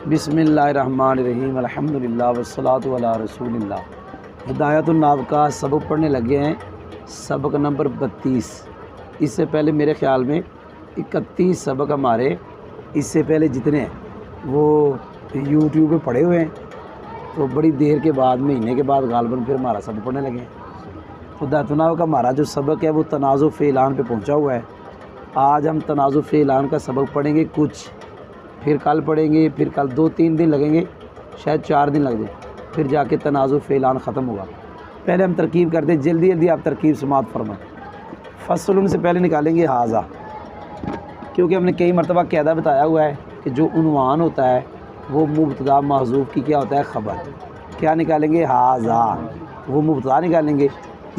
बिस्मिल्लाहिर्रहमानिर्रहीम अल्हम्दुलिल्लाह वस्सलातु अला रसूलिल्लाह। हिदायतुन नाब का सबक पढ़ने लगे हैं, सबक नंबर 32। इससे पहले मेरे ख़्याल में 31 सबक हमारे इससे पहले जितने हैं वो यूट्यूब पे पढ़े हुए हैं। तो बड़ी देर के बाद, महीने के बाद गालबन फिर हमारा सबक पढ़ने लगे हैं। तो हिदायतुन नाब का हमारा जो सबक है वो तनाज़ुफ़ फ़िलान पे पहुंचा हुआ है। आज हम तनाज़ुफ़ फ़िलान का सबक पढ़ेंगे कुछ, फिर कल पढ़ेंगे, फिर कल 2-3 दिन लगेंगे, शायद 4 दिन लग जाए, फिर जाके तनाज़ुफ़ फ़िलान ख़त्म होगा। पहले हम तरकीब करते हैं, जल्दी जल्दी आप तरकीब समात फरमाएं। फ़सल उनसे पहले निकालेंगे हाज़ा, क्योंकि हमने कई मरतबा कायदा बताया हुआ है कि जो उन्वान होता है वो मुब्तदा महज़ूफ़ की क्या होता है, ख़बर। क्या निकालेंगे? हाज़ा, वो मुब्तदा निकालेंगे,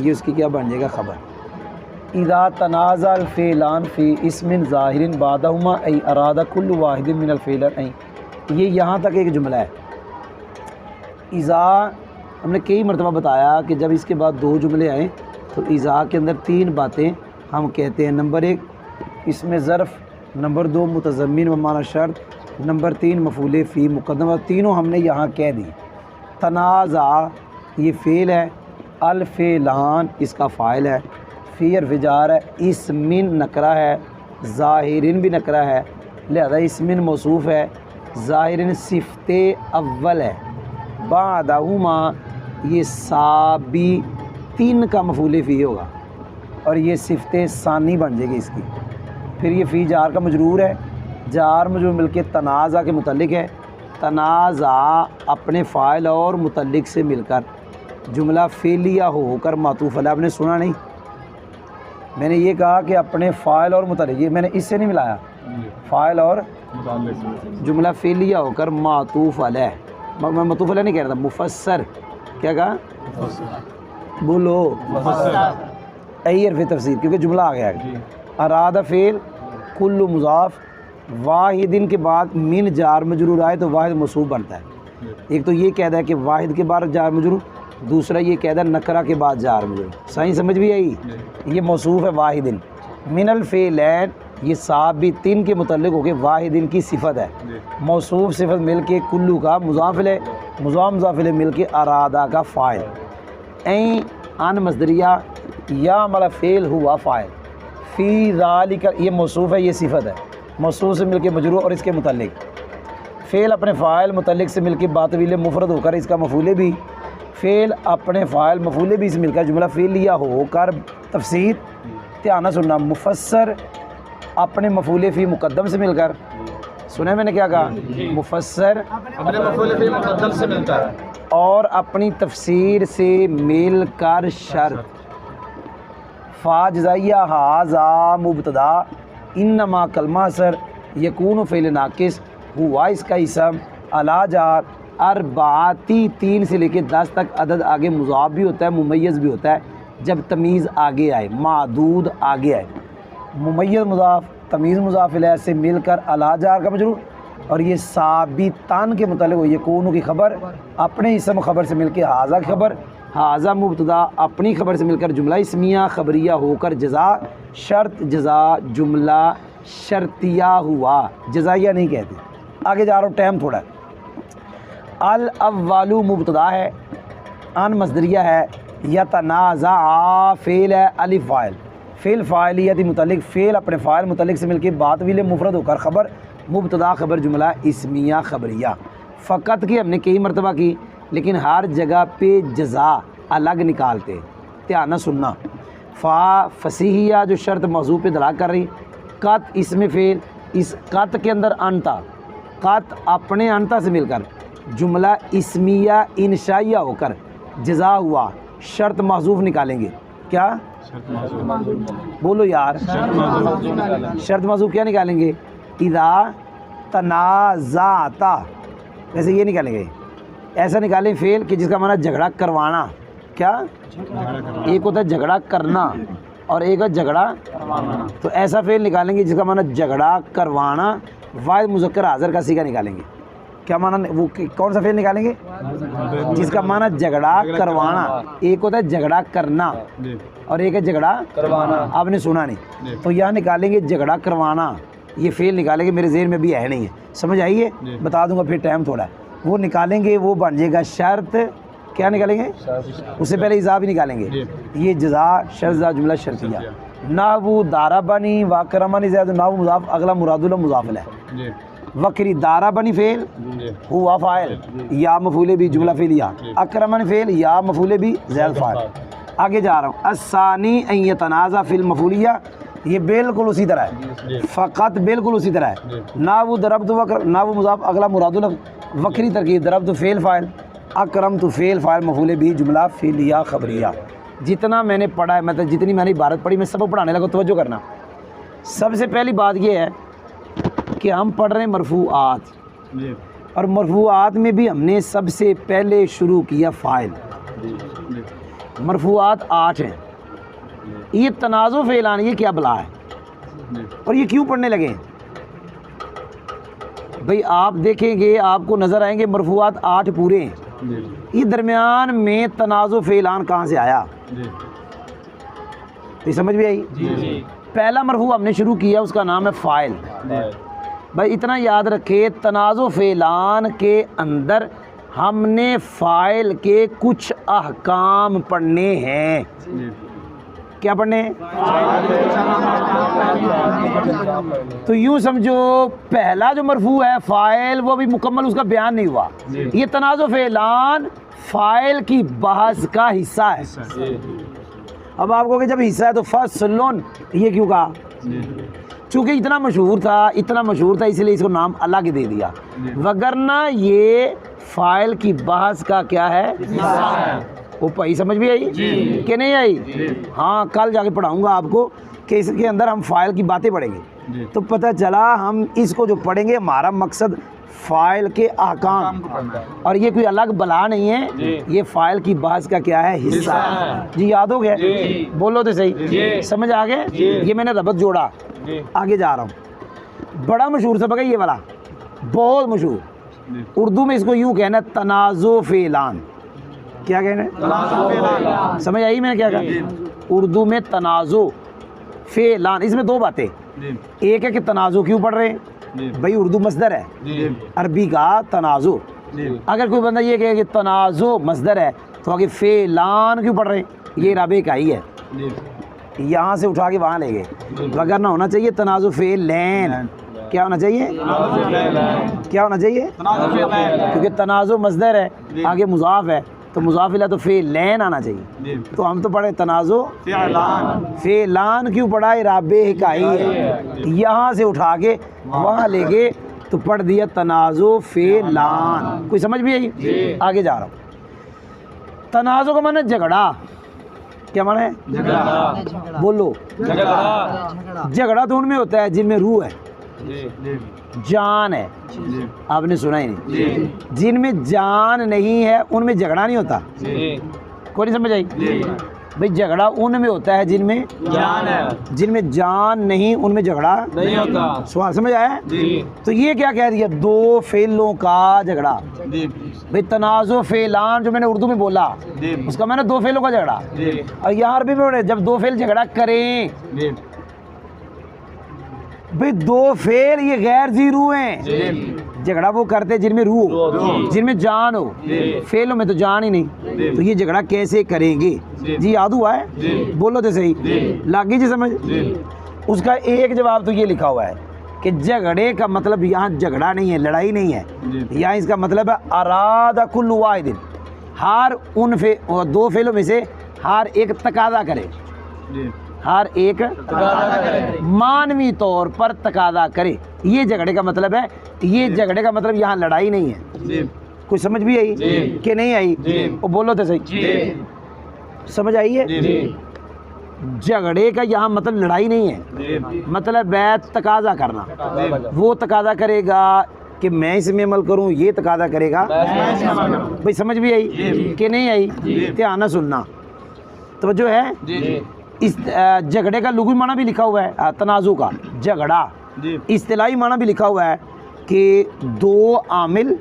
ये उसकी क्या बन जाएगा, ख़बर। इज़ा तनाज़अल फ़िलान फ़ी इस्मिन ज़ाहिरिन बादहुमा ऐ अरादा कुल्लु वाहिदिन मिनल फ़िलैन ऐ। ये यहाँ तक एक जुमला है। इज़ा हमने कई मरतबा बताया कि जब इसके बाद 2 जुमले आए तो इज़ा के अंदर 3 बातें हम कहते हैं। नंबर 1 इसमें ज़र्फ़, नंबर 2 मुतज़म्मिन बमाना शर्त, नंबर 3 मफ़ूल फ़ी मुक़द्दम। तीनों हमने यहाँ कह दी। तनाज़ा ये फ़ेल है, अल फ़िलान इसका फ़ाइल है, फ़ी अर्फ़जार है, इसमिन नकरा है, ज़ाहिरिन भी नकरा है, लिहाजा इसमिन मौसूफ़ है, ज़ाहिरिन सिफ़्ते अव्वल है, बादहुमा ये साबी 3 का मफ़ूल फ़ी होगा और ये सिफ़्ते सानी बन जाएगी इसकी। फिर ये फ़ी जार का मजरूर है, जार मजरूर मिलके तनाज़ा के मुतल्लिक़ है। तनाज़ा अपने फ़ाइल और मुतल्लिक़ से मिलकर जुमला फ़ेलिया होकर मातूफ़ अलैह। आपने सुना नहीं, मैंने ये कहा कि अपने फ़ाइल और मुतल्लिक़, ये मैंने इससे नहीं मिलाया, फ़ाइल और जुमला फ़ेलिया होकर मातूफ़ अलैह। मैं मातूफ़ अलैह नहीं कह रहा था, मुफ़स्सर। क्या कहा? बोलो, यही हर्फ़ तफ़सीर, क्योंकि जुमला आ गया है। अरादा फ़ेल, कुल्लु मुज़ाफ़, वाहिदिन के बाद मिन जार मजरूर आए तो वाहिद मौसूफ़ बनता है। एक तो ये कहता है कि वाहिद के बाद जार मजरूर, दूसरा ये कहता है नकरा के बाद जार मजरूर। सही समझ भी आई? ये मौसूफ़ है वाहिदिन। मिनल फ़िलैन ये साबितिन के मुतल्लिक़ होकर वाहिदिन की सिफ़त है। मौसूफ़ सिफ़त मिल के कुल्लू का मुज़ाफ़िल है, मुज़ाफ़िल मिल के अरादा का फ़ाइल। ऐ अन मज़दरिया या मला फ़ेल हुआ फ़ाइल। फ़ी ज़ालिका ये मौसूफ़ है, ये सिफ़त है, मौसूफ़ से मिल के मजरूर और इसके मुतल्लिक़। फ़ेल अपने फ़ाइल मुतल्लिक़ से मिल के बातवील मुफ़रद होकर इसका मफ़ूल भी। फ़ेल अपने फ़ाइल मफ़ूल भी से मिलकर जुमला फ़ेलिया होकर तफ़सीर। ध्यान सुनना, मुफ़स्सर अपने मफ़ूल फ़ी मुक़द्दम से मिलकर। सुने मैंने क्या कहा? मुफ़स्सर अपने मफ़ूल फ़ी मुक़द्दम से मिलकर और अपनी तफ़सीर से मिलकर शर्त। फ़ा जज़ाइया हाज़ा मुब्तदा, इन्नमा कलमा सर यकून फ़ेल नाकिस हुआ इसका इसम, अला जार अरबाती 3 से लेकर 10 तक अदद आगे मुज़ाफ़ भी होता है, मुमय्यज़ भी होता है जब तमीज़ आगे आए, मादूद आगे आए। मुमय्यज़ मुज़ाफ़, तमीज़ मुज़ाफ़ इलैह से मिलकर अला जार का मजरूर और ये साबितान के मुतालिक यकून की ख़बर अपने इसम ख़बर से मिलकर हाज़ा की ख़बर। हाज़ा मुब्तदा अपनी ख़बर से मिलकर जुमला इस्मिया ख़बरिया होकर जज़ा शर्त, जज़ा जुमला शर्तिया हुआ, जज़ाइया नहीं कहते। आगे जा रहा हूँ, टाइम थोड़ा है। अल अव्वलु मुब्तदा है, अन मज़दरिया है, या तनाज़ा फ़ेल है, अलिफ़ फ़ाइल। फ़ेल फ़ाइलियत मुतल्लिक़, फ़ेल अपने फ़ाइल मुतल्लिक़ से मिलकर बातवील मुफ़रद होकर ख़बर, मुब्तदा ख़बर जुमला इस्मिया ख़बरिया। फ़कत की हमने कई मरतबा की, लेकिन हर जगह पे जज़ा अलग निकालते। ध्यान सुनना, फ़ा फ़सीहिया जो शर्त मौज़ू पे दलाल कर रही। कत इसमें फ़ेल, इस कत के अंदर अनता, कत अपने अनता से मिलकर जुमला इस्मिया इंशाइया होकर जज़ा हुआ, शर्त महज़ूफ़ निकालेंगे। क्या? बोलो यार, शर्त महज़ूफ़ क्या निकालेंगे? इज़ा तनाज़ाता, वैसे ये निकालेंगे, ऐसा निकालें फ़ेल कि जिसका माना झगड़ा करवाना। क्या? एक होता है झगड़ा करना और एक है झगड़ा करवाना। तो ऐसा फ़ेल निकालेंगे जिसका माना झगड़ा करवाना, वाहिद मुज़क्कर हाज़िर का सीगा निकालेंगे। क्या माना? वो कौन सा फ़ेल निकालेंगे? जिसका माना झगड़ा करवाना। एक होता है झगड़ा करना और एक है झगड़ा करवाना। आपने सुना नहीं, तो यहाँ निकालेंगे झगड़ा करवाना ये फेल निकालेंगे, मेरे ज़हन में भी है नहीं है, समझ आई है, बता दूंगा फिर टाइम थोड़ा है। वो निकालेंगे, वो बन जाएगा शर्त, क्या निकालेंगे, उससे पहले इज़ा भी निकालेंगे, ये जज़ा शर्ज़ा जुमला शर्तिया। नाहू दारा बनी वाकरमनी ज़ैद, नाहू मुज़ाफ अगला मुरादुल मुज़ाफिल है। वक्री दारा बनी फेल, हुआ फ़ाइल, या मफूले भी जुमला फेलिया, अकरमन फेल, या मफूले भी ज़ैद फ़ाइल। आगे जा रहा हूँ, अस्सानी अन यतनाज़ा फिल मफूलिया, ये बिल्कुल उसी तरह है, फ़कत बिल्कुल उसी तरह है। नाहू दरब्तु वक्र, नाहू मुज़ाफ अगला मुरादुल, वक्री तरकीब दरब्तु फेल फ़ाइल, अकरम तो फेल फ़ाइल, मफूले भी जुमला फेलिया खबरिया। जितना मैंने पढ़ा है, मतलब जितनी मैंने इबारत पढ़ी, मैं सबको पढ़ाने लगा, तवज्जो करना। सबसे पहली बात ये है कि हम पढ़ रहे हैं मरफूआत, और मरफूआत में भी हमने सबसे पहले शुरू किया फ़ाइल। मरफूआत 8 हैं, ये तनाज़ो फ़ेलान, ये क्या बला है, और ये क्यों पढ़ने लगे भाई? आप देखेंगे, आपको नज़र आएंगे मरफूआत 8 पूरे हैं, ये दरमियान में तनाज़ो फ़ेलान कहाँ से आया, ये समझ भी आई? पहला मरफू हमने शुरू किया, उसका नाम है फ़ाइल। भाई इतना याद रखे, तनाज़ो फ़ेलान के अंदर हमने फ़ाइल के कुछ अहकाम पढ़ने हैं। क्या पढ़ने हैं? तो यूँ समझो, पहला जो मरफू है फ़ाइल, वो भी मुकम्मल उसका बयान नहीं हुआ। ये तनाज़ो फ़ेलान फ़ाइल की बहस का हिस्सा है। अब आप कहोगे जब हिस्सा है तो फसलुन, ये क्यों कहा? चूँकि इतना मशहूर था इसलिए इसको नाम अलग दे दिया, वगरना ये फ़ाइल की बहस का क्या है, हिस्सा है। वो भाई समझ भी आई कि नहीं आई? हाँ, कल जाके पढ़ाऊँगा आपको कि इसके अंदर हम फ़ाइल की बातें पढ़ेंगे, तो पता चला हम इसको जो पढ़ेंगे हमारा मकसद फ़ाइल के अहकाम, और ये कोई अलग बला नहीं है, ये फ़ाइल की बहस का क्या है, हिस्सा है। जी याद हो गया? बोलो तो सही, समझ आ गया? ये मैंने रबत जोड़ा। आगे जा रहा हूँ, बड़ा मशहूर सबक है ये वाला, बहुत मशहूर। उर्दू में इसको यूँ कहना है तनाज़ो फ़ेलान। क्या कहना है? समझ आई मैंने क्या कहा? उर्दू में तनाज़ो फ़ेलान, इसमें दो बातें, एक है कि तनाज़ो क्यों पढ़ रहे हैं, भाई उर्दू मसदर है, अरबी का तनाज़ो। अगर कोई बंदा ये कहे कि तनाज़ो मसदर है, तो आगे फ़ेलान क्यों पढ़ रहे हैं, ये राबे का ही है, यहाँ से उठा के वहाँ ले गए, वगरना होना चाहिए तनाज़ो फ़ेलैन। क्या होना चाहिए? क्या होना चाहिए? क्योंकि तनाज़ो मसदर है, आगे मुज़ाफ़ है, तो मुज़ाफ़िला तो फ़ेलैन आना चाहिए। तो हम तो पढ़े तनाज़ो फ़ेलान क्यों पढ़ा, राबे का ही है, यहाँ से उठा के वहाँ ले गए तो पढ़ दिया तनाज़ो फ़ेलान। कोई समझ भी आई? आगे जा रहा हूँ। तनाज़ो का माना झगड़ा, क्या माना है? झगड़ा। बोलो, झगड़ा तो उनमें होता है जिनमें रूह है, जान है, आपने सुना ही नहीं। जिनमें जान नहीं है उनमें झगड़ा नहीं होता। कोई नहीं समझ आई? भाई झगड़ा उनमें होता है जिनमें जान है, जिनमें जान नहीं उनमें झगड़ा नहीं होता। सवाल समझ आया? तो ये क्या कह दिया, दो फेलों का झगड़ा। भाई तनाज़ो फ़ेलान जो मैंने उर्दू में बोला, उसका मैंने दो फेलों का झगड़ा, और यहाँ अरबी में जब दो फेल झगड़ा करें, भाई दो फेल ये गैर जी रूह हैं, झगड़ा वो करते जिनमें रूह, जिनमें जान हो, फेलों में तो जान ही नहीं, तो ये झगड़ा कैसे करेंगे? जी याद हुआ है? बोलो तो सही, लागी जी समझ? उसका एक जवाब तो ये लिखा हुआ है कि झगड़े का मतलब यहाँ झगड़ा नहीं है, लड़ाई नहीं है, यहाँ इसका मतलब है अरादा कुल्लु वाहिदिन, हर उन दो फेलों में से हर एक तकादा करे, हर एक मानवी तौर पर तकादा करे, ये झगड़े का मतलब है। ये झगड़े का मतलब यहाँ लड़ाई नहीं है। कुछ समझ भी आई कि नहीं आई? वो बोलो तो सही, समझ आई है? झगड़े का यहाँ मतलब लड़ाई नहीं है, मतलब है तकादा करना। वो तकादा करेगा कि मैं इसमें अमल करूँ, ये तकादा करेगा। भाई समझ भी आई कि नहीं आई? ध्यान ना सुनना, तो जो है इस झगड़े का लुग़वी माना भी लिखा हुआ है, तनाज़ो का झगड़ा इस्तिलाही माना भी लिखा हुआ है कि दो आमिल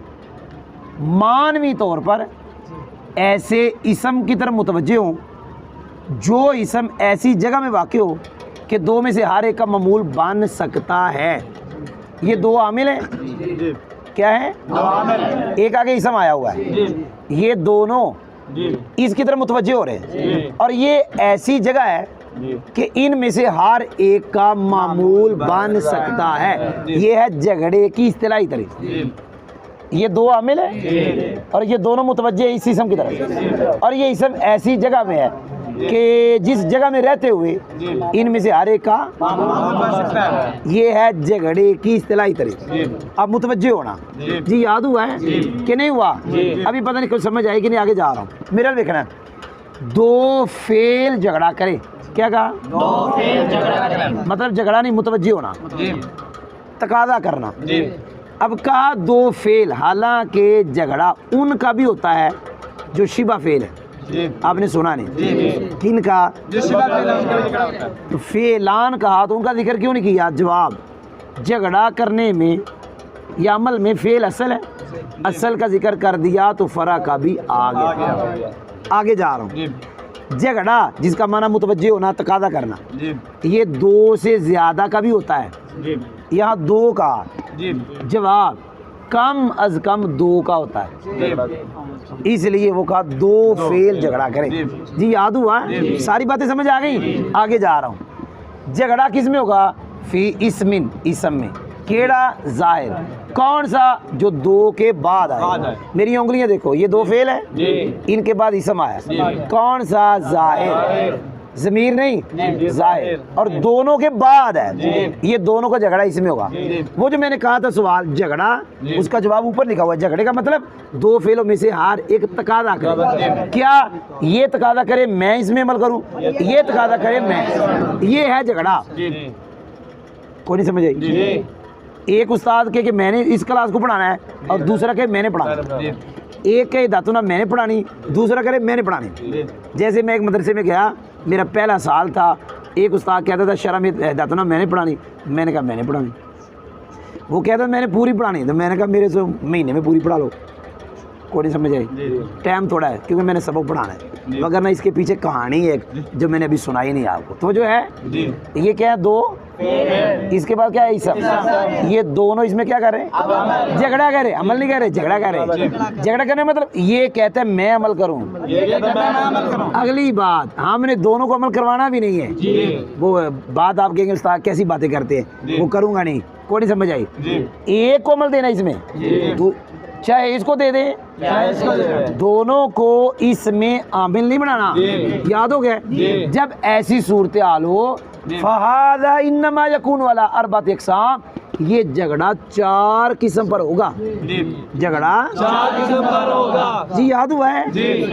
मानवी तौर पर ऐसे इसम की तरफ मुतवज्जे हों, जो इसम ऐसी जगह में वाक़ हो कि दो में से हर एक का ममूल बन सकता है। ये दो आमिल हैं, क्या है, एक आगे इसम आया हुआ है, ये दोनों इसकी तरफ मुतवज्जे हो रहे हैं, और ये ऐसी जगह है कि इनमें से हर एक का मामूल बन सकता है। ये है झगड़े की इस्तिलाही तरीक़। ये दो आमिल है और ये दोनों मुतवज्जे इस इसम की तरफ, और ये इसम ऐसी जगह में है कि जिस जगह में रहते हुए इनमें से हर एक का ये है झगड़े की इस्तिलाही तरीक़। अब मुतवज्जे होना जी याद हुआ है कि नहीं हुआ? अभी पता नहीं कुछ समझ आएगी नहीं, आगे जा रहा हूँ। मेरा देखना है, दो फेल झगड़ा करे, क्या कहा? दो फेल झगड़ा करे, मतलब झगड़ा नहीं, मुतवज्जे होना, तकादा करना। अब कहा दो फेल, हालांकि झगड़ा उनका भी होता है जो शिबा फेल है, आपने सुना नहीं, किनका? तो फेलान कहा तो उनका जिक्र क्यों नहीं किया? जवाब, झगड़ा करने में या अमल में फेल असल है, असल का जिक्र कर दिया तो फरा का भी आ गया। आगे जा रहा हूँ। झगड़ा जिसका माना मुतवज्जे होना, तकादा करना, ये दो से ज्यादा का भी होता है, यहाँ दो का। जवाब कम अज कम दो का होता है, इसलिए वो कहा दो फेल झगड़ा करें। जी याद हुआ? सारी बातें समझ आ गई? आगे जा रहा हूँ। झगड़ा किस में होगा? फी इसमिन, इसम में। केड़ा? जाहिर। कौन सा? जो दो के बाद आए। मेरी उंगलियां देखो, ये दो फेल है, इनके बाद इसम आया, कौन सा? जाहिर, ज़मीर नहीं, जाहिर, और दोनों के बाद है, ये दोनों का झगड़ा इसमें होगा। वो जो मैंने कहा था सवाल झगड़ा, उसका जवाब ऊपर लिखा हुआ है। झगड़े का मतलब दो फेलों में से हर एक तकादा करे, क्या ये तकादा करे मैं इसमें अमल करूं, ये तकादा करे मैं, ये है झगड़ा। कोई नहीं समझ आई? एक उस्ताद के कि मैंने इस क्लास को पढ़ाना है और दूसरा के मैंने पढ़ाना, एक के दातुना मैंने पढ़ानी, दूसरा करे मैंने पढ़ानी। जैसे मैं एक मदरसे में गया, मेरा पहला साल था, एक उस्ताद कहता था शर्म दातुना मैंने पढ़ानी, मैंने कहा मैंने पढ़ानी। वो कहता मैंने पूरी पढ़ानी, तो मैंने कहा मेरे से महीने में पूरी पढ़ा लो। कोई नहीं समझ आई? टाइम थोड़ा है क्योंकि मैंने सबक पढ़ाना है, मगर ना इसके पीछे कहानी एक जो मैंने अभी सुनाई नहीं आपको। तो जो है ये क्या है? दो, इसके बाद क्या है? इसम। ये दोनों इसमें क्या कर रहे हैं? झगड़ा कर रहे, अमल नहीं कर रहे, झगड़ा कर रहे। झगड़ा करने मतलब ये कहते हैं मैं अमल करूं, अगली बात हमने दोनों को अमल करवाना भी नहीं है। वो बात आप कहेंगे उस्ताद कैसी बातें करते हैं, वो करूंगा नहीं। कोई नहीं समझ आई? एक को अमल देना इसमें, तो चाहे इसको दे दे, दोनों को इसमें आमिल नहीं बनाना। याद हो गया? जब ऐसी सूरत हाल हो, फहादा इन्नमा यकून वाला अरबत इकसाम, ये झगड़ा चार किस्म पर होगा। झगड़ा चार किस्म पर होगा। जी याद हुआ है?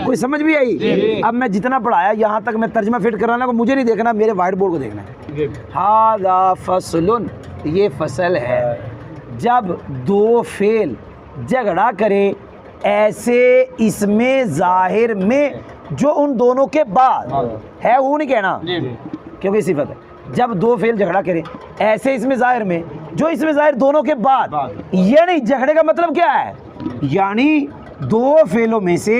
कोई समझ भी आई? अब मैं जितना पढ़ाया यहाँ तक मैं तर्जमा फिट कराना को मुझे नहीं देखना, मेरे वाइट बोर्ड को देखना है। हादा फसलुन, ये फसल है। जब दो फेल झगड़ा करे ऐसे इसमें जाहिर में जो उन दोनों के बाद है, वो नहीं कहना क्योंकि सिफत है। जब दो फेल झगड़ा करे ऐसे इसमें जाहिर में जो इसमें जाहिर दोनों के बाद, यानी झगड़े का मतलब क्या है? यानी दो फेलों में से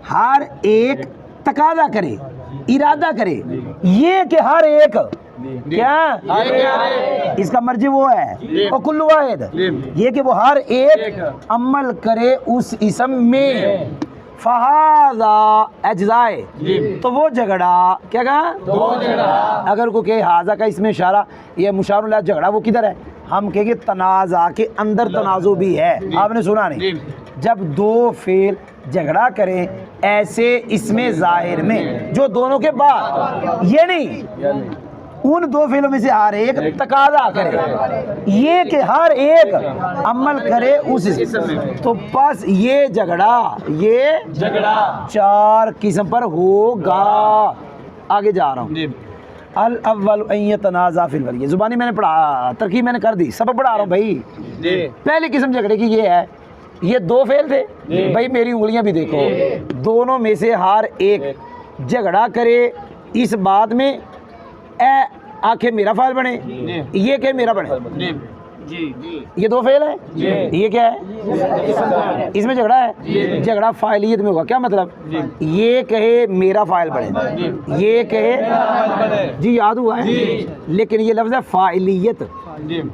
हर एक तकादा करे, इरादा करे, ये कि हर एक क्या इसका मर्जी वो है, और कुल्लु वाहिद, ये कि वो हर एक अमल करे उस इसम में। फहादा अज्जाए, तो वो झगड़ा क्या कहा? वो झगड़ा। अगर को कहे हाजा का इसमें इशारा, ये मुशारुल झगड़ा वो किधर है? हम कहेंगे तनाज़ा के अंदर तनाज़ो भी है। आपने सुना नहीं? जब दो फेल झगड़ा करें ऐसे इसमें जाहिर में जो दोनों के बाद, ये नहीं उन दो फेलों में से हर एक तकादा करे, ये कि हर एक अमल करे उस, तो बस ये झगड़ा चार किस्म पर होगा। आगे जा रहा हूँ। अल अव्वल तनाज़ा फिल वली, जुबानी मैंने पढ़ा, तरकीब मैंने कर दी, सब पढ़ा रहा हूँ भाई। पहली किस्म झगड़े की ये है, ये दो फेल थे भाई, मेरी उंगलियां भी देखो, दोनों में से हर एक झगड़ा करे इस बात में, आंखें मेरा फाल बने, ये के मेरा बने, ये दो फेल है, ये क्या है, इसमें झगड़ा है, झगड़ा फाइलियत में होगा। क्या मतलब, ये कहे मेरा फाइल बढ़े, ये कहे जी याद हुआ है, लेकिन ये लफ्ज़ है फाइलियत,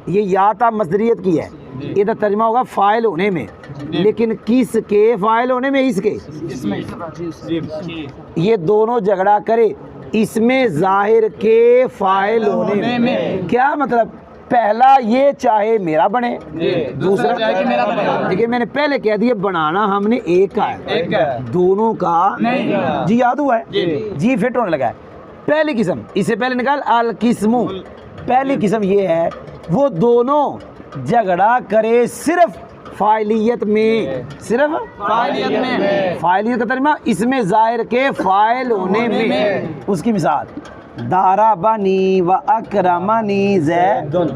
ये या था मसदरियत की है, इधर तर्जमा होगा फाइल होने में, लेकिन किसके फाइल होने में, इसके, ये दोनों झगड़ा करे इसमें जाहिर के फाइल होने में। क्या मतलब, पहला ये चाहे मेरा बने, दूसरा चाहे मेरा बने। देखिए मैंने पहले कह दिया बनाना हमने एक का है, दोनों का नहीं। जी याद हुआ है, जी फिट होने लगा है। पहली किस्म, इससे पहले निकाल अल किस्मु, पहली किस्म ये है वो दोनों झगड़ा करे सिर्फ फाइलियत में, सिर्फ फाइलियत में, फाइलियत का तर्जुमा इसमें जाहिर के फाइल होने में। उसकी मिसाल दाराबानी व अकरमानी ज़ैदुन,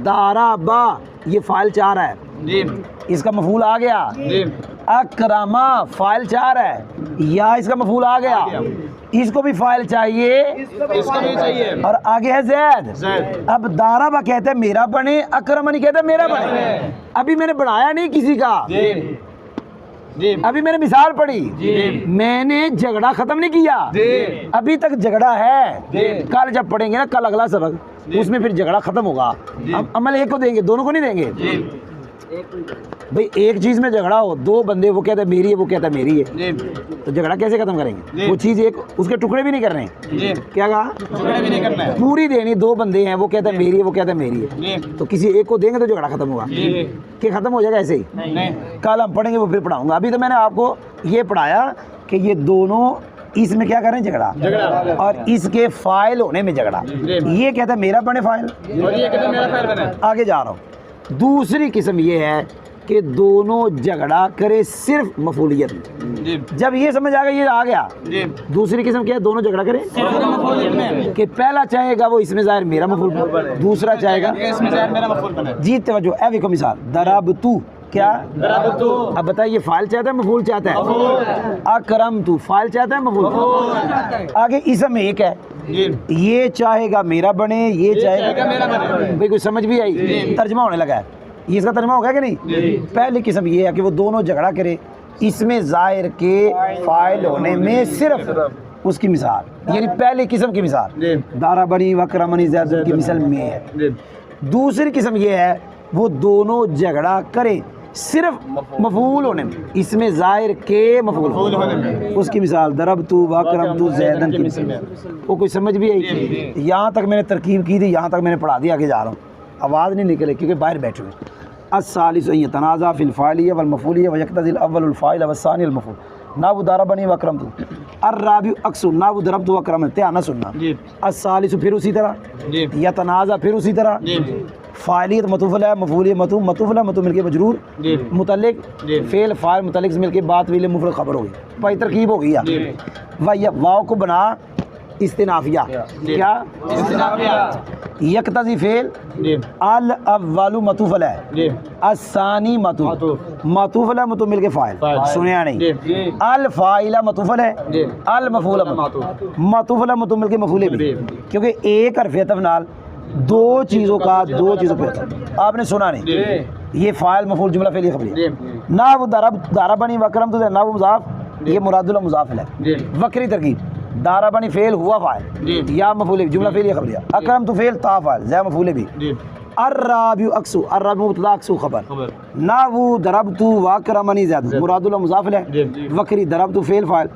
दाराबा ये फाइल 4 है, इसका मफूल आ गया, अकरमा फाइल 4 है, या इसका मफूल आ गया, इसको भी फाइल चाहिए, इसको भी चाहिए, और आगे है ज़ैद। अब दाराबा कहते हैं मेरा बने, अकरमानी कहते हैं मेरा बने। अभी मैंने बनाया नहीं किसी का, अभी मैंने मिसाल पढ़ी, मैंने झगड़ा खत्म नहीं किया, अभी तक झगड़ा है। कल जब पढ़ेंगे ना, कल अगला सबक, उसमें फिर झगड़ा खत्म होगा। अब अमल एक को देंगे, दोनों को नहीं देंगे। भाई एक चीज में झगड़ा हो, दो बंदे, वो कहता है मेरी है, वो कहता है मेरी है, तो झगड़ा कैसे खत्म करेंगे? वो चीज एक, उसके टुकड़े भी नहीं करने, क्या कहा, टुकड़े भी नहीं करना है, पूरी देनी। दो बंदे हैं, वो कहता है मेरी है, वो कहता है मेरी है, तो किसी एक को देंगे तो झगड़ा खत्म होगा, कि खत्म हो जाएगा ऐसे ही? कल हम पढ़ेंगे, वो फिर पढ़ाऊंगा। अभी तो मैंने आपको ये पढ़ाया कि ये दोनों इसमें क्या कर रहे हैं, झगड़ा, और इसके फाइल होने में झगड़ा। ये कहता है मेरा बने फाइल, और ये कहता है मेरा फाइल बने। आगे जा रहा हूँ। दूसरी किस्म ये है कि दोनों झगड़ा करे सिर्फ मफूलियत में। जब ये समझ आ गया, ये आ गया। दूसरी किस्म क्या है, दोनों झगड़ा करे कि पहला चाहेगा वो इसमें जाहिर मेरा मफूल बने, दूसरा चाहेगा इसमें जाहिर मेरा मफूल बने। जी तवज्जो, ऐ देखो मिसाल, दराबतू, क्या दराबतू, अब बताइए फाइल चाहता है मफूल चाहता है? अकरमतू फाइल चाहता है मफूल। आगे इसम एक है, ये चाहेगा मेरा बने, ये चाहेगा मेरा बने। भाई कोई समझ भी आई? तर्जमा होने लगा है, ये इसका तर्जमा होगा कि नहीं? पहली किस्म ये है कि वो दोनों झगड़ा करे इसमें जाहिर के फाइल होने में सिर्फ, उसकी मिसाल, यानी पहली किस्म की मिसाल दाराबनी वकरमनी ज़ैद की मिसाल में है। दूसरी किस्म ये है वो दोनों झगड़ा करे सिर्फ मफूल होने में, इसमें जाहिर के मफूल होने में, उसकी मिसाल दरबतू वकरमतू ज़ैदन की मिसाल। वो कोई समझ भी आई? यहाँ तक मैंने तरकीब की थी, यहाँ तक मैंने पढ़ा दिया। आगे जा रहा हूँ, आवाज़ नहीं निकले क्योंकि बाहर बैठे हुए। अस्सालिसु यतनाज़ा फिल फ़ाइलिय्या वल मफ़ूलिय्या व यक़्तज़िल अव्वलुल फ़ाइल व सानी अल मफ़ूल। नाबु दारबनी व अकरमतु, अर्राबिउ अक्सु, नाबु दरबतु व अकरमतु, ध्यान सुनना। अस्सालिसु फिर उसी तरह, यतनाज़ा फिर उसी तरह, फ़ाइलियत मतूफ़ल है, मफ़ूलियत मतूफ़, मतूफ़ल है मतूफ़ मिलके मजरूर, मुतल्लिक़ फ़ेल फ़ाइल मुतल्लिक़ से मिलके बात विल मुफ़रद खबर होगी। भाई तरकीब हो गई है। वाव को बना इस्तिनाफिया, क्या इस्तिनाफिया? यक़्तज़ी फ़ेल, अल अव्वलु मतूफ़ल है, अस्सानी मतूफ़, मतूफ़ल है मतूफ़ मिलके फ़ाइल, सुनिया नहीं। अल फ़ाइला मतूफ़ल है, अल मफ़ूल मतूफ़ल है मतूफ़ मिलके मफ़ूल भी, क्योंकि एक हर्फ़ अतफ़ नाल दो चीज़ों पे होता। आपने सुना नहीं, ये फ़ाइल मफ़ूल जुमला फ़ेली खबरी। ना वो दाराबनी वकरम तो ना वो मुज़ाफ़, ये मुरादुल मुज़ाफ़िल है। वक्री तरकीब, दाराबनी फ़ेल हुआ फ़ाइल, या मफ़ूल जुमला फ़ेली खबरिया, अकरम तो फ़ेल ता फ़ाइल, ज़ै मफ़ूल भी। अर्राबिउ अक्सु, अर्राबिउ मुब्तदा अक्सु खबर, ना वो दरबतु वकरमनी ज़ैद मुरादुल मुज़ाफ़िल है। वक्री दरबतु फ़ेल फ़ाइल,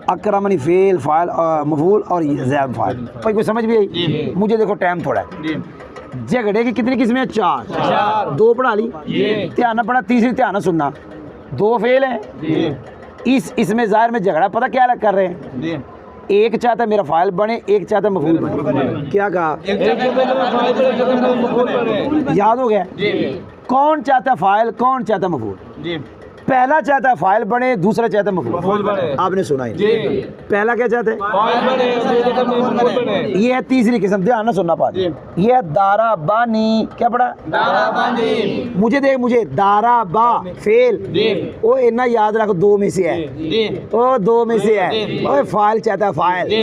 अकरमनी फ़ेल फ़ाइल मफ़ूल और ज़ैद फ़ाइल। भाई कोई समझ भी आई? मुझे देखो टाइम थोड़ा है। झगड़े की कितनी किस्में हैं? चार। दो पढ़ा ली, ध्यान पढ़ा, तीसरी ध्यान सुनना। दो फेल हैं, इसमें ज़ाहिर में झगड़ा पता क्या अलग कर रहे हैं? एक चाहता है मेरा फ़ाइल बने, एक चाहता है मफ़ूल बने। क्या कहा? याद हो गया? कौन चाहता है फ़ाइल, कौन चाहता है मफ़ूल? पहला चाहता है फाइल बने, दूसरा चाहता है मफूल बने। आपने सुना ही जी। पहला क्या चाहता है? फाइल बने, दूसरा चाहता है मफूल बने। ये है तीसरी किस्म, ध्यान ना सुनना पा। जी। ये है दारा बानी, क्या पढ़ा? दाराबानी। मुझे देख, मुझे दारा बा फेल जी। ओ इतना याद रखो, दो में से है। जी। ओ दो में से है। जी। ओए फाइल चाहता है फाइल। जी।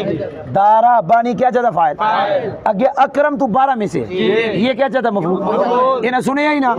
दारा बानी क्या चाहता है? फाइल। फाइल। आगे अकरम तू 12 में से, ये क्या चाहता है? मफूल। ये ना सुने ही ना।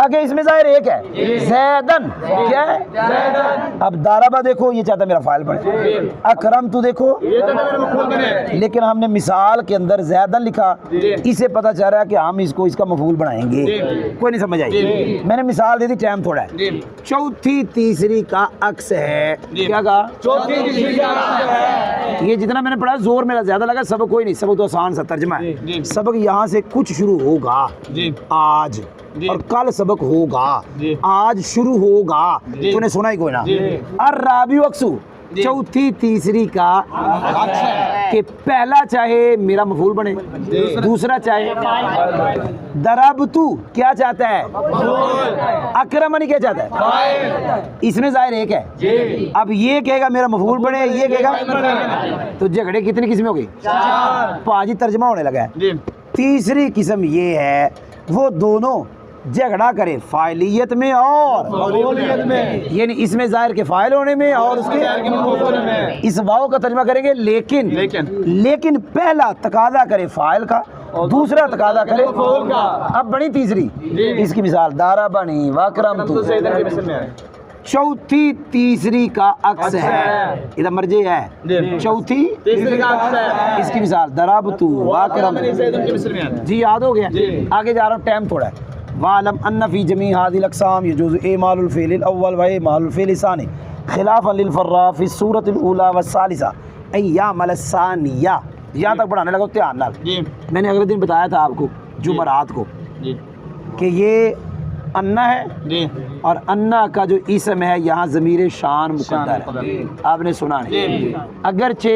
आगे इसमें जाहिर एक है जैदन, क्या है? ज़ैदन। अब दाराबा देखो, ये चाहता है मेरा फाइल बने। अकरम तू देखो, ये चाहता है मेरा मफूल बने। लेकिन हमने मिसाल के अंदर जैदन लिखा, जी। इससे पता चल रहा है कि हम इसको इसका मफूल बनाएंगे। जी। कोई नहीं समझ आई। जी। मैंने मिसाल दे दी, टाइम थोड़ा है। जी। चौथी तीसरी का अक्स है, जी। क्या कहा? चौथी तीसरी का है। ये जितना मैंने पढ़ा जोर मेरा ज्यादा लगा, सबक कोई नहीं, सबक तो आसान सा तर्जमा है। जी। सबक यहाँ से कुछ शुरू होगा जी। आज, जी। और कल सबक होगा, जी। आज शुरू होगा। जी। तूने सुना ही कोई ना। जी। और राबी अक्सू जी। चौथी तीसरी का अच्छा। कि पहला चाहे मेरा मफूल बने, दूसरा चाहे दराब तू क्या चाहता है? अकरमनी क्या चाहता है? फाइल। इसमें जाहिर एक है। जी। अब ये कहेगा मेरा मफूल बने, ये कहेगा, तो झगड़े कितनी किस्में हो गई? चार। पाजी तर्जमा होने लगा है। जी। तीसरी किस्म ये है वो दोनों झगड़ा करे फाइलियत में और मफूलियत में। यानी इसमें जाहिर के फाइल होने में और उसके मफूल में। इस वाव का तर्जमा करेंगे लेकिन लेकिन। पहला तकादा करे फाइल का, दूसरा तकादा करे मफूल का। अब बनी तीसरी, जी। इसकी मिसाल दारा बनी वाकरम तू। तो ज़ैदन की मिसाल में है। चौथी तीसरी का अक्स है, इधर मर्जे है। जी। चौथी तीसरी का अक्स है। इसकी मिसाल दराब तू वाकरम मैंने ज़ैदन की मिसाल में है। जी याद हो गया। जी। आगे जा रहा हूँ, टाइम थोड़ा है। वालम अन्ना फी जमी हादिल अक़साम यजूज़ु इमालुल फ़िल अव्वल व इमालुल फ़िल सानी खिलाफ़न लिल फ़र्रा फ़ी सूरतिल ऊला व सालिसा अय्यामल सानिया। यहाँ तक पढ़ाने लगा ध्यान नाल। जी। मैंने अगले दिन बताया था आपको जुमरात को जी। कि ये अन्ना है, जी। और अन्ना का जो इसम है यहाँ ज़मीर शान मुक़द्दर है। आपने सुना नहीं? जी। अगरचे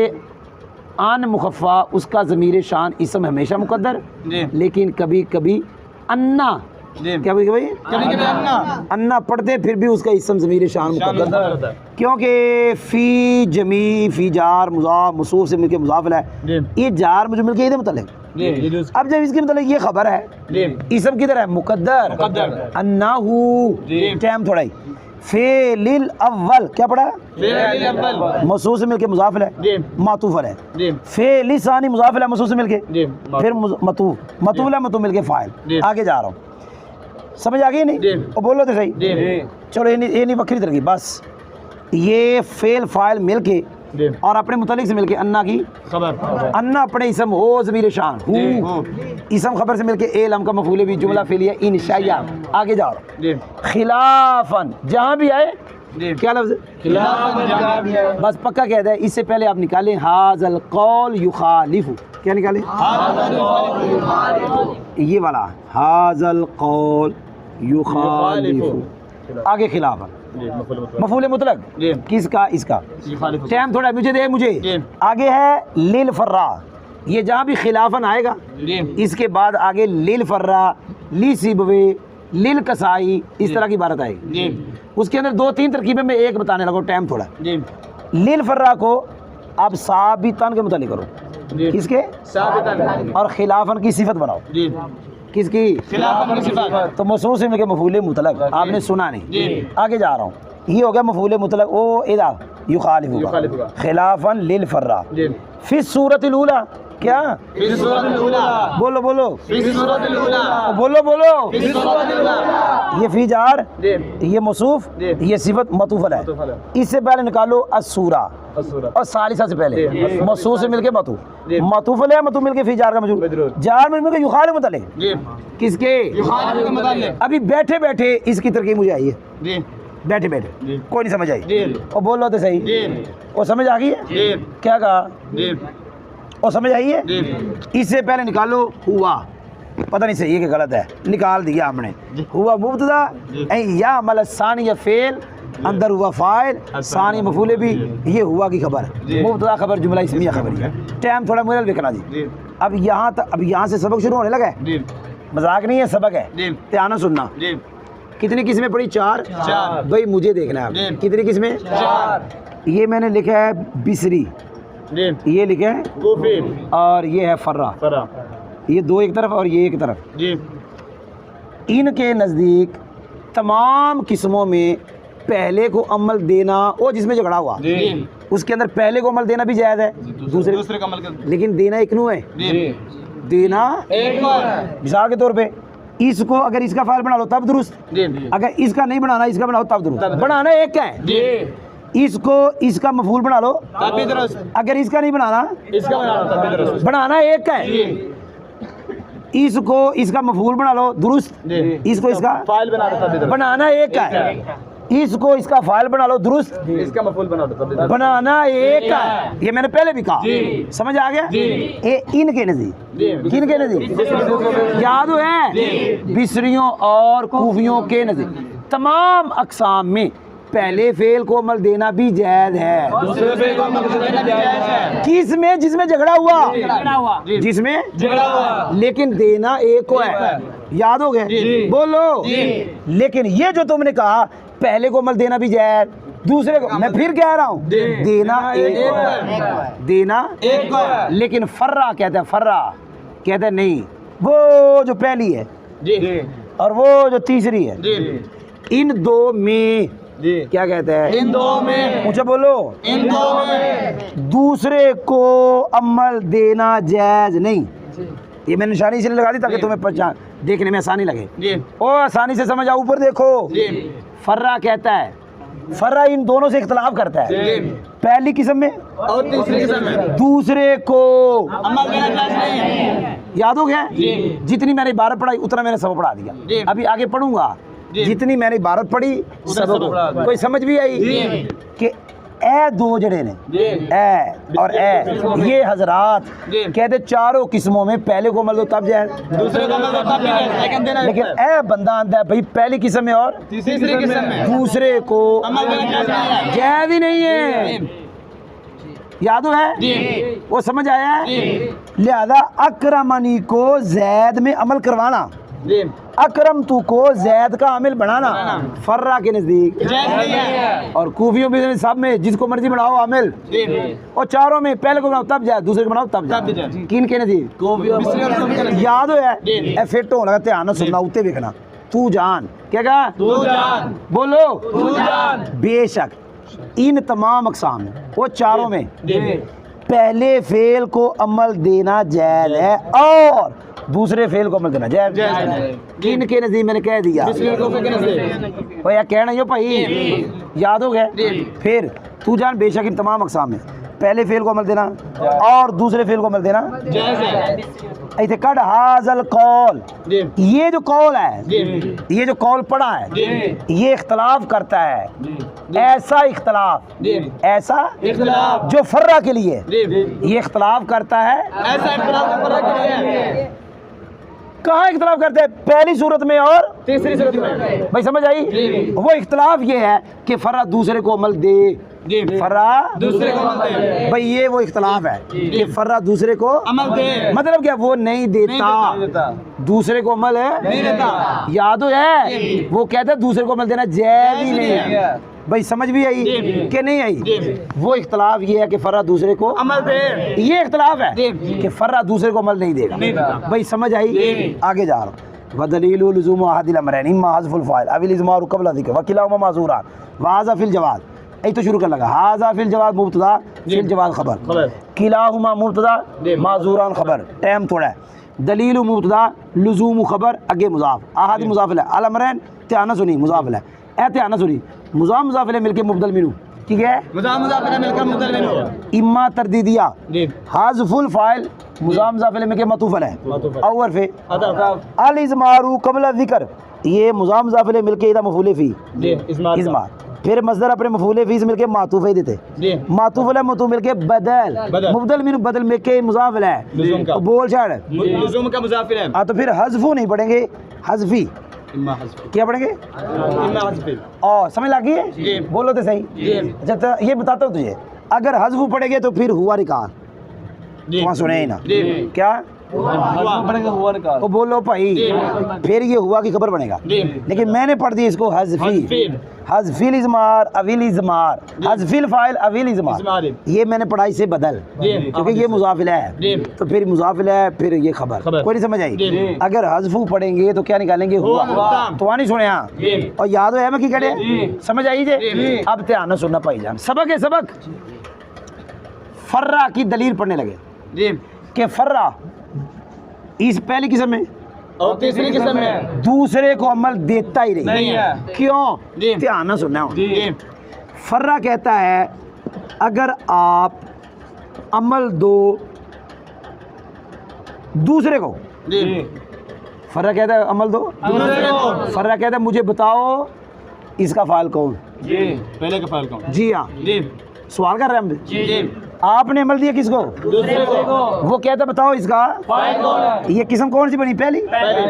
आन मुखफ़ा उसका ज़मीर शान इसम हमेशा मुक़द्दर, जी। लेकिन कभी कभी अन्ना, जी। क्या कभी कभी कभी-कभी अन्ना पढ़ते फिर भी उसका इसम ज़मीर शान मुक़द्दर, होता है। क्योंकि फ़ी जमी फ़ी जार मुज़ाफ मसूफ़ से मिलके मुज़ाफ़िल है। जी। ये जार मुझे मिलके इधर मुतल्लिक़। जी। अब जब इसके मतलब ये खबर है, जी। इसम किधर है? मुक़द्दर। मुक़द्दर। अन्नाहु, जी। टाइम थोड़ा ही। फ़ेलिल अव्वल क्या पढ़ा? फ़िल अव्वल। मसूफ़ से मिलके मुज़ाफ़िल है, जी। मातूफ़ है। जी। फ़ेल सानी मुज़ाफ़िल है मसूफ़ से मिलके, जी। फिर मतूफ़ है, मतूफ़ मिलके फ़ाइल। जी। आगे जा रहा हूँ, समझ आ गई नहीं? जी। और बोलो तो सही। जी। चलो ये नहीं वक्री तरह की, बस ये फेल फाइल मिलके जी। और अपने मुतालिक से मिलके अन्ना की खबर। अन्ना अपने इसम हो ज़मीर शान हूँ, इसम खबर से मिलके एलम का मफूल भी जुमला फेलिया इंशाया। आगे जा रहा हूँ। जी। खिलाफन जहाँ भी आए जी। क्या लफ्ज़? खिलाफ जगह भी है। बस पक्का कहता है। इससे पहले आप निकालें हाज़ल कौल युखालिफु, क्या निकालें? ये वाला हाज़ल कौल युखालिफु। आगे खिलाफन जी। मफूल मुतलक जी। किसका? इसका। खालिफ। टाइम थोड़ा मुझे दे मुझे। जी। आगे है लिल फर्रा, ये जहाँ भी खिलाफन आएगा जी। इसके बाद आगे लिल फर्रा, ली सिबवे, लिल कसाई, इस तरह की इबारत आएगी। जी। उसके अंदर दो तीन तरकीबें मैं एक बताने लगा, टाइम थोड़ा। जी। लिल फर्रा को आप साबितन के मुतालिक करो, जी। किसके? साबितन। और खिलाफन की सिफत बनाओ, जी। किसकी? खिलाफन की सिफत। तो मसूस में के मफूल मुतलक आपने सुना नहीं। जी। आगे जा रहा हूँ, ये हो गया मफूल मुतलक। ओ इदा युखालिफु युखालिफु का। खिलाफन लिल फर्रा। जी। फिर सूरतिल ऊला क्या? फिर सूरतुल ऊला। बोलो बोलो फिर सूरतुल ऊला। बोलो बोलो। फिर सूरतुल ऊला। ये फी जार, जी। ये मसूफ, जी। ये सिफत मतूफल मतूफल है। है। इससे पहले निकालो असूरा असूरा। और सालिसा से पहले जी। मसूफ से मिलके मतू, जी। मतूफल है, मतू मिलके फी जार का मजरूर, मजरूर। जार में मिलके युखाल मुतल्लिक जी। किसके? युखालिफ के मुताल्लिक। अभी बैठे बैठे इसकी तरकीब मुझे आई है, जी। बैठे बैठे जी। कोई नहीं समझ आई। जी। और बोलो तो सही। जी। और समझ आ गई है? जी। क्या कहा? जी। और समझ आई है? जी। इससे पहले निकालो हुआ, पता नहीं सही है कि गलत है, निकाल दिया हमने। हुआ मुब्तदा या अमल सानी या फेल, अंदर हुआ फाइल, सानी मफूले भी, ये हुआ की खबर, मुब्तदा खबर जुमला इस्मिया खबर है। टाइम थोड़ा मुरल देखना जी। अब यहाँ तक, अब यहाँ से सबक शुरू होने लगा है, जी। मजाक नहीं है, सबक है, जी। ध्यान से सुनना। जी। कितनी किस्में पड़ी? 4। भाई मुझे देखना है जी। कितनी किस्में? 4 ये मैंने लिखा है बिसरी, जी ये लिखा है, कूफी और ये है फर्रा। फरा ये 2 एक तरफ और ये एक तरफ। जी इनके नज़दीक तमाम किस्मों में पहले को अमल देना, वो जिसमें झगड़ा हुआ जी उसके अंदर पहले को अमल देना भी जायज़ है, दूसरे का अमल कर लेकिन देना एक नू है। जी देना एक बार मिसाल के तौर पे इसको अगर इसका फाइल बना लो तब दुरुस्त, जी अगर इसका नहीं बनाना इसका बनाओ तब दुरुस्त। तब- बनाना एक का है, जी इसको इसका मफूल बना लो, तब भी दुरुस्त, अगर इसका नहीं बनाना इसका बनाना तब भी दुरुस्त बनाना एक का है। जी इसको इसका मफूल बना लो दुरुस्त, जी इसको इसका फाइल बना दो तब भी दुरुस्त, बनाना एक का है। इसको इसका फाइल बना लो दुरुस्त, इसका मफूल बना दो तब भी दुरुस्त बनाना एक का है। ये मैंने पहले भी कहा, जी। समझ आ गया? जी। ये इनके नज़ीर, जी किनके नज़ीर? याद है बिसरियों और कूफियों के नज़ीर तमाम अक़साम में पहले फेल को अमल देना भी जायज़ है। दूसरे पे को अमल करना जायज़ है। किस में? जिसमें झगड़ा हुआ, जी जिसमें झगड़ा हुआ लेकिन देना एक को है। याद हो गया? जी। बोलो। जी। लेकिन ये जो तुमने कहा पहले को अमल देना भी जायज़, दूसरे को, मैं फिर कह रहा हूँ देना एक को है, देना एक को है। लेकिन फर्रा कहते हैं, फर्रा कहते हैं नहीं, वो जो पहली है जी और वो जो तीसरी है, जी इन दो में जी क्या कहते हैं? इन दो में, मुझे बोलो। इन दो में दूसरे को अमल देना जायज़ नहीं। ये मैंने निशानी इसलिए लगा दी ताकि तुम्हें पहचान देखने में आसानी लगे। जी ओ आसानी से समझ आओ, ऊपर देखो। जी फर्रा कहता है, फर्रा इन दोनों से इख्तलाफ करता है। जी पहली किस्म में और तीसरी किस्म में दूसरे को अमल देना जायज़ नहीं है। याद हो गया? जी। जितनी मैंने इबारत पढ़ाई उतना मैंने सब पढ़ा जी। दिया। अभी आगे पढ़ूंगा, जी। जितनी मैंने इबारत पढ़ी सब सब पढ़ा दिया। कोई समझ भी आई जी। कि ए दो जड़े ने, जी ए और ए, ये हजरात जी। कहते चारों किस्मों में पहले को अमल दो तब जाए, दूसरे को अमल दो तब भी जायज़, लेकिन देना एक लेकिन है। ए बंदा आंदा है भाई पहली किस्म में और तीसरी किस्म में दूसरे को अमल देना जायज़ नहीं है। जायज़ ही नहीं है। याद है? जी वो समझ आया है? जी लिहाजा अकरमनी को जैद में अमल करवाना, जी अकरम तू को जैद का आमिल बनाना बनाना। फर्रा के नज़दीक जायज़ नहीं है। और कूफियों में सब में जिसको मर्जी बनाओ आमिल, जी और चारों में पहले को बनाओ तब जाए, दूसरे को बनाओ तब तब भी जाए। जाए। किन के नज़दीक? बिस्मिल्लाह और कूफी के नज़दीक। याद है? जी। ए फिट होने लगा, ध्यान से सुनना, उत्ते देखना। तू जान क्या कहा? तू जान, बोलो। तू जान। बेशक इन तमाम अक़साम में, वो चारों में जी पहले फेल को अमल देना जायज़ है और दूसरे फेल को अमल देना जायज़ जायज़ है। किन के नज़दीक? मैंने कह दिया। बिस्मिल्लाह और कूफी के नज़दीक। वो यार कहना यो भाई, याद हो गया? जी। फिर तू जान बेशक इन तमाम अक़साम में पहले फेल को अमल देना और दूसरे फेल को अमल देना जायज़ है। ऐसे कड हाजल कौल, जी ये जो कौल है, जी ये जो कौल पड़ा है, जी ये इख्तलाफ करता है। जी ऐसा इख्तलाफ, जी ऐसा इख्तिलाफ जो फर्रा के लिए जी ये इख्तलाफ करता है। ऐसा इख्तिलाफ फर्क है। कहाँ इख्तलाफ करते हैं? पहली सूरत में और तीसरी सूरत में। भाई समझ आई? जी। वो इख्तलाफ ये है कि फर्रा दूसरे को अमल दे, जी फर्रा दूसरे को अमल दे। भाई ये वो इख्तलाफ है कि फर्रा दूसरे को अमल दे। मतलब क्या? वो नहीं देता, नहीं देता। दूसरे को अमल है नहीं देता। याद हो है? जी। वो कहते हैं दूसरे को अमल देना जायज़ ही नहीं है। भाई समझ भी आई जी। कि नहीं आई? जी। वो इख्तलाफ ये है कि फर्रा दूसरे को अमल दे। ये इख्तलाफ है जी। कि फर्रा दूसरे को अमल नहीं देगा। नहीं देगा। भाई समझ आई? जी। आगे जा रहा हूँ। वदलीलु लुज़ूम अहदिल अमरैन इम्मा हज़्फ़ुल फ़ाइल अविल इज़मारु क़ब्ल ज़िक्र व किलाहुमा माज़ूरान व हाज़ा फ़िल जवाज़। ऐ तो शुरू कर लगा, हाज़ा फ़िल जवाज़ मुब्तदा, फ़िल जवाज़ खबर, किलाहुमा मुब्तदा माज़ूरान खबर, टाइम थोड़ा है। दलील मुब्तदा, लुज़ूम खबर, आगे मुज़ाफ़, अहद मुज़ाफ़ इलैह, अल अमरैन त्याना सुनी मुज़ाफ़ इलैह, ए त्याना सुनी मुज़ाफ़ मुज़ाफ़ इलैह मिलके मुबदल मिनहु, ठीक है? मुज़ाफ़ मुज़ाफ़ इलैह मिलकर मुबदल मिनहु। इम्मा तरदीदिया, जी हाज़फ़ुल फ़ाइल मुज़ाफ़ मुज़ाफ़ इलैह मिलके मतूफ़ अलैह, मतूफ़ और फिर अदब अल इज़मारु क़ब्ल ज़िक्र, ये मुज़ाफ़ मुज़ाफ़ इलैह मिलके इदा मफ़ूल फ़ी, जी इस्मार इज़मार, फिर मसदर अपने मफ़ूल फ़ी से मिलके मातूफ़ देते, जी मातूफ़ अलैह मतूफ़ मिलके बदल, बदल। मुबदल मिनहु बदल मिलके मुज़ाफ़ अलैह, लुज़ूम का। तो बोल छाड़। लुज़ूम का मुज़ाफ़ इलैह। हाँ तो फिर हज़फ़ू नहीं पढ़ेंगे, हज़फ़ी इम्मा हज़्फ़ क्या पढ़ेंगे? इम्मा हज़्फ़। और समझ लगी है? जी। बोलो तो सही। जी अच्छा तो ये बताता हूँ तुझे, अगर हज़फ़ू पढ़ेंगे तो फिर हुआ रिकान, जी वहाँ सुने ही ना जी क्या? बनेगा हुआ निकाल। तो बोलो भाई, फिर ये हुआ कि खबर बनेगा। लेकिन मैंने पढ़ दी इसको हज़फी, हज़फिल इज़मार अविल इज़मार, हज़फिल फ़ाइल अविल इज़मार, ये मैंने पढ़ाई से बदल, क्योंकि ये मुज़ाफ़िल है, तो फिर मुज़ाफ़िल है, फिर ये खबर। कोई नहीं समझ आई? अगर हज़फू पढ़ेंगे तो क्या निकालेंगे? हुआ। तो आनी सुने यहाँ, और याद है मैं की कड़े, समझ आई जे? अब ध्यान से सुनना भाई जान, सबक है सबक। फर्रा की दलील पढ़ने लगे कि फर्रा इस पहली किस्म में और तीसरी किस्म में दूसरे को अमल देता ही नहीं है। क्यों? ध्यान ना सुनना। फर्रा कहता है अगर आप अमल दो दूसरे को, फर्रा कहता है अमल दो, फर्रा कहता है मुझे बताओ इसका फाइल कौन? पहले का फाइल कौन? जी हाँ, सवाल कर रहे हैं हम। आपने अमल दिया किसको? दूसरे को। वो कहता बताओ इसका फाइल कौन है? ये किस्म कौन सी बनी? पहली।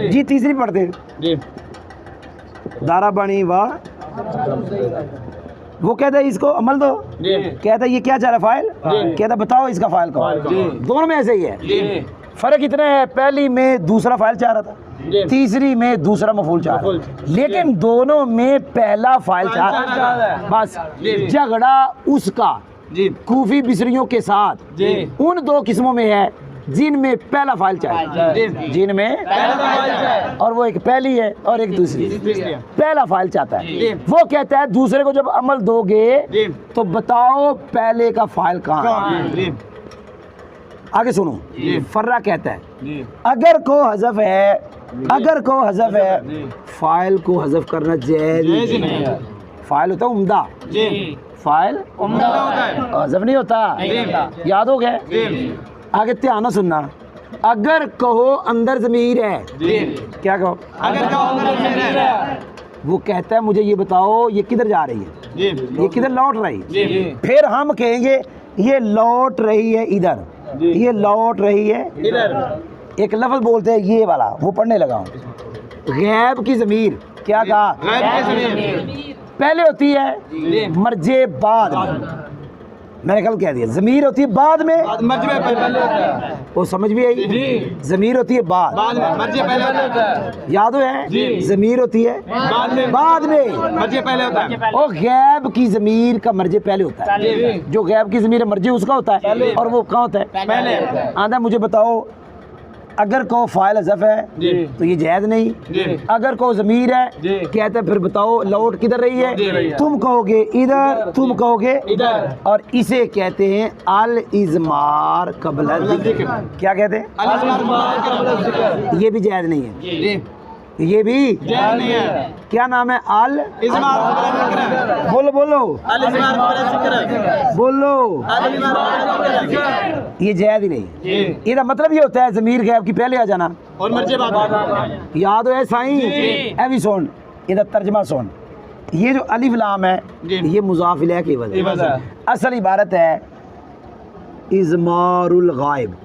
जी तीसरी पढ़ते दारा बनी वाह। वो कहता है इसको अमल दो, कहता है ये क्या चाह रहा फाइल, कहता बताओ इसका फाइल कौन? दोनों में ऐसे ही है। फर्क इतना है, पहली में दूसरा फाइल चाह रहा था, तीसरी में दूसरा मफूल चाह रहा था, लेकिन दोनों में पहला फाइल चाह रहा है। बस झगड़ा उसका कूफी बिसरियों के साथ उन दो किस्मों में है जिनमें पहला फाइल चाहिए, जिनमें और वो एक पहली है और एक दूसरी। पहला फाइल चाहता है, वो कहता है दूसरे को जब अमल दोगे तो बताओ पहले का फाइल कहाँ है। आगे सुनो, फर्रा कहता है अगर को हज़फ है, अगर को हज़फ है, फाइल को हज़फ करना जायज़ नहीं है। फाइल होता है उम्दा, फाइल उम्दा होता है, हज़फ नहीं होता। याद हो गया? आगे ध्यान ना सुनना। अगर कहो अंदर ज़मीर है, क्या कहो? अगर कहो अंदर ज़मीर है, वो कहता है मुझे ये बताओ ये किधर जा रही है, ये किधर लौट रही है। फिर हम कहेंगे ये लौट रही है इधर, ये लौट रही है इधर। एक लफ्ज़ बोलते हैं ये वाला, वो पढ़ने लगा हूँ। गैब की ज़मीर, क्या कहा? पहले होती है, मर्जे बाद में। मैंने कल कह दिया ज़मीर होती है बाद में, मर्जी में पहले होता है। वो समझ भी आई? ज़मीर होती है बाद में, मर्जी पहले होता है। याद हो है? ज़मीर होती है बाद में, मर्जी पहले होता है। और गैब की ज़मीर का मर्जे पहले होता है। जो गैब की ज़मीर मर्जे उसका होता है, और वो कहाँ होता है? पहले। आधा मुझे बताओ अगर को फाइल हज़फ है तो ये जायज़ नहीं, अगर को ज़मीर है कहते फिर बताओ लौट किधर रही है? तुम कहोगे इधर, तुम कहोगे इधर, और इसे कहते हैं अल इज़मार क़ब्ल ज़िक्र। क्या कहते हैं? ये भी जायज़ नहीं है, ये भी जायज़ नहीं है। क्या नाम है? अल इज़मार। बोलो बोलो, बोलो, ये जायज़ ही नहीं। इसका मतलब ये होता है ज़मीर गैब की पहले आ जाना और मर्जी बाद। याद है साईं? ए भी सुन, इधर तर्जमा सुन। ये जो अलिफ लाम है ये मुज़ाफ़ इलैह की वजह, असल इबारत है इज़मारुल गायब।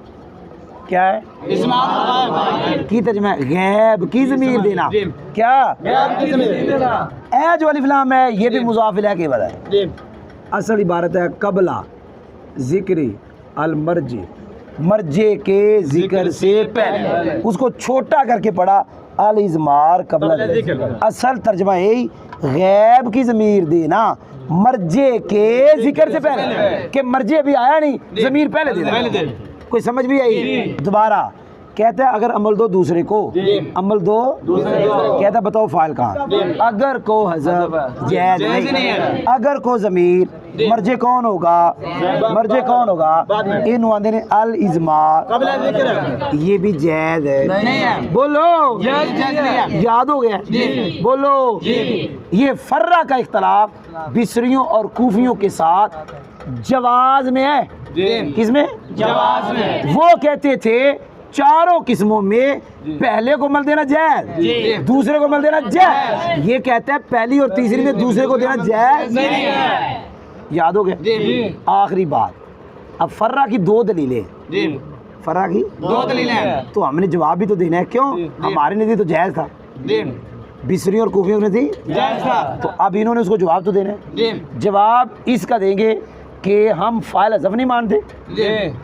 क्या है? इज़मार की तर्जमा है गैब की ज़मीर देना। क्या? ए जो अलिफ लाम है ये भी मुज़ाफ़ इलैह की वजह है। असल इबारत है कबला ज़िक्री अल मर्जे, मर्जे के जिक्र से पहले, उसको छोटा करके पढ़ा अल इज़मार कबला। असल तर्जमा यही गैब की ज़मीर देना मर्जे के जिक्र से पहले, कि मर्जे अभी आया नहीं, ज़मीर पहले देना। कोई समझ भी आई? दोबारा कहता है अगर अमल दो दूसरे को, अमल दो कहता है बताओ फाइल कहाँ? अगर को हज़फ जायज़ नहीं है, अगर को ज़मीर मर्जे कौन होगा? मर्जे कौन होगा? इन आंदे ने अल इज़मार, ये भी जायज़ है। बोलो याद हो गया? बोलो। ये फर्रा का इख्तलाफ बिसरियों और कूफियों के साथ जवाज में है। किसमें? जवाज में। वो कहते थे चारों किस्मों में पहले को मल देना जायज़, दूसरे को मल देना जायज़। ये कहता है पहली और तीसरी में दूसरे को देना जायज़ नहीं है। याद हो गया? आखिरी बात, अब फर्रा की दो दलीलें, फर्रा की दो दलीलें हैं, तो हमने जवाब भी तो देना है। क्यों? हमारे नज़दीक तो जायज़ था, बिसरी और कूफियों ने दी जायज़ था, तो अब इन्होंने उसको जवाब तो देना है। जवाब इसका देंगे कि हम फ़ाइल हज़फ नहीं मानते।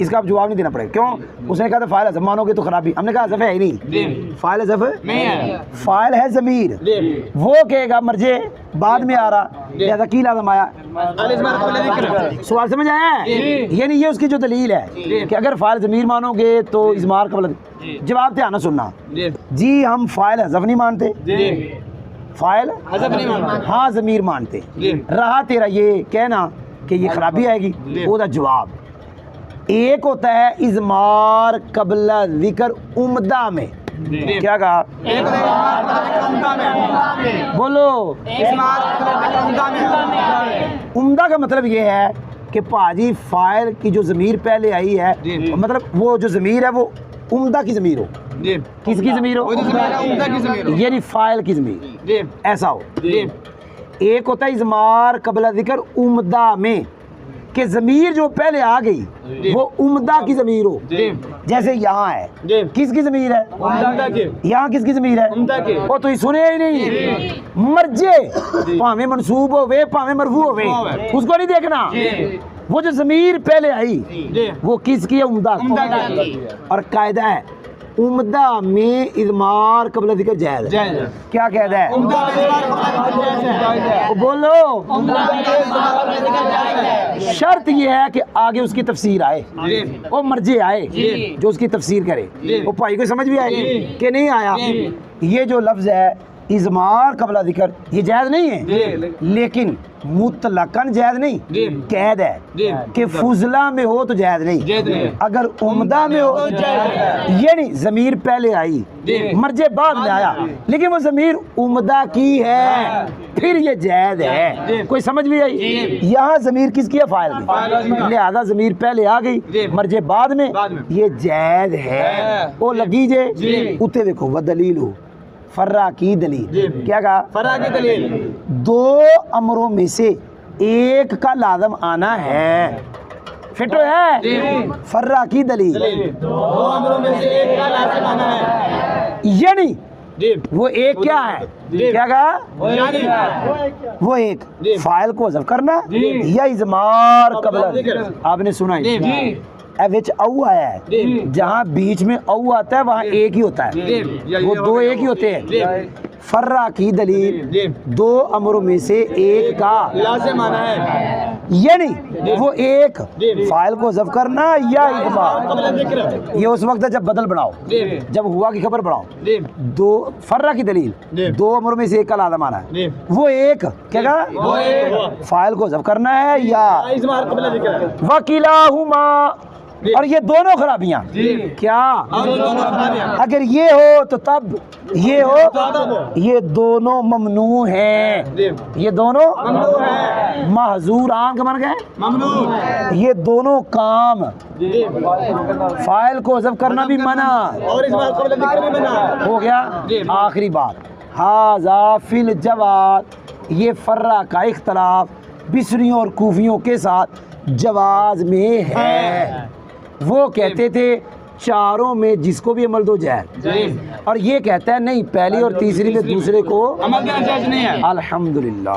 इसका आप जवाब नहीं देना पड़ेगा। क्यों? उसने कहा था फ़ाइल हज़फ मानोगे तो खराबी। हमने कहा हज़फ है ही नहीं, फ़ाइल हज़फ नहीं है, फ़ाइल है ज़मीर। वो कहेगा मर्जे बाद में आ रहा, लिहाजा की लाज़म आया। सवाल समझ आया? यानी ये उसकी जो दलील है कि अगर फ़ाइल ज़मीर मानोगे तो इज़मार कबल। जवाब ध्यान से सुनना जी, हम फ़ाइल हज़फ नहीं मानते, फ़ाइल हज़फ नहीं मानते, हाँ ज़मीर मानते। रहा तेरा ये कहना कि ये खराबी आएगी, ਉਹਦਾ जवाब एक होता है इज़मार कबला ज़िक्र उम्दा में। क्या कहा? बोलो। उम्दा का मतलब ये है कि पाजी फ़ाइल की जो ज़मीर पहले आई है, मतलब वो जो ज़मीर है वो उम्दा की ज़मीर हो। किसकी ज़मीर हो? यानी फ़ाइल की ज़मीर, ऐसा हो। एक होता है इज़मार कबला ज़िक्र उम्दा में कि ज़मीर जो पहले आ गई वो उम्दा की ज़मीर हो। जैसे यहाँ है, किसकी ज़मीर है? यहाँ किसकी ज़मीर है? वो तो सुने ही नहीं। मर्जे भावे मनसूब होवे भावे मरफू होवे, उसको नहीं देखना। वो जो ज़मीर पहले आई वो किसकी है? उम्दा की। और कायदा है उम्दा में इज़मार कबल ज़िक्र जायज़ है। क्या कायदा है? बोलो। शर्त ये है कि आगे उसकी तफसीर आए, वो मर्जे आए जो उसकी तफसीर करे। वो भाई को समझ भी आए कि नहीं आया। ये जो लफ्ज़ है इज़मार कबला ज़िक्र ये जायज़ नहीं है, लेकिन मुतलकन जायज़ नहीं। कैद है कि फुजला में हो तो जायज़ नहीं, अगर उम्दा में हो तो जायज़। ये नहीं ज़मीर पहले आई मर्जे बाद में आया, लेकिन वो ज़मीर उम्दा की है, फिर ये जायज़ है। कोई समझ भी आई? यहाँ ज़मीर किसकी है? फ़ाइल की। लिहाजा ज़मीर पहले आ गई मर्जे बाद में, ये जायज़ है। वो लगी जे उते देखो व दलील हो फर्रा की दलील। क्या कहा? फर्रा की दलील। दो अमरों में से एक का लाजम आना है। फिटो है? फर्रा की दलील। दो अमरों में से एक का लाज़िम आना है। यानी वो एक क्या है? क्या कहा? वो एक फाइल को हज़फ करना या इज़मार कबला। आपने सुना ही विच औ आया है, जहाँ बीच में औ आता है वहाँ एक ही होता है, वो दो एक ही होते हैं। फर्रा की दलील दो अमरों में से एक का लाज़िम आना है, यानी वो एक फाइल को हज़फ करना या इज़मार। ये उस वक्त है जब बदल बनाओ, जब हुआ की खबर बढ़ाओ। दो फर्रा की दलील दो अमरों में से एक का लाज़िम आना है, वो एक क्या कहा? फाइल को हज़फ करना है या वकीलाहुमा। और ये दोनों खराबियां क्या? अगर ये हो तो तब, ये हो ये दोनों ममनू हैं, ये दोनों महजूर आंख बन गए। ये दोनों काम फाइल को हज़फ करना भी मना और इज़मार कबल ज़िक्र भी मना हो गया। आखिरी बात हाज़ा फिल जवाद, ये फर्रा का इख्तलाफ बिसरियों और कूफियों के साथ जवाज में है। वो कहते थे चारों में जिसको भी अमल दो जाए, और ये कहता है नहीं पहली और तीसरी में दूसरे को अमल देना जायज़ नहीं है। अल्हम्दुलिल्लाह।